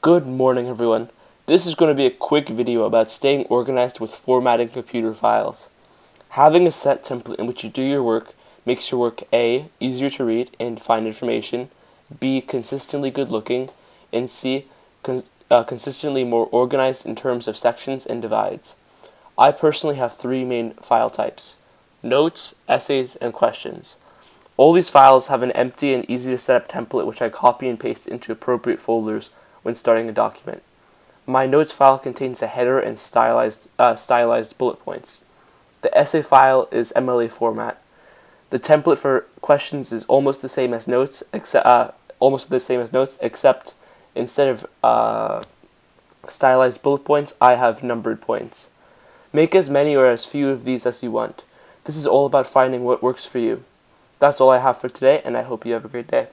Good morning, everyone. This is going to be a quick video about staying organized with formatting computer files. Having a set template in which you do your work makes your work A. Easier to read and find information, B. Consistently good looking, and C. Consistently more organized in terms of sections and divides. I personally have three main file types: notes, essays, and questions. All these files have an empty and easy to set up template which I copy and paste into appropriate folders when starting a document. My notes file contains a header and stylized bullet points. The essay file is MLA format. The template for questions is almost the same as notes, except instead of stylized bullet points, I have numbered points. Make as many or as few of these as you want. This is all about finding what works for you. That's all I have for today, and I hope you have a great day.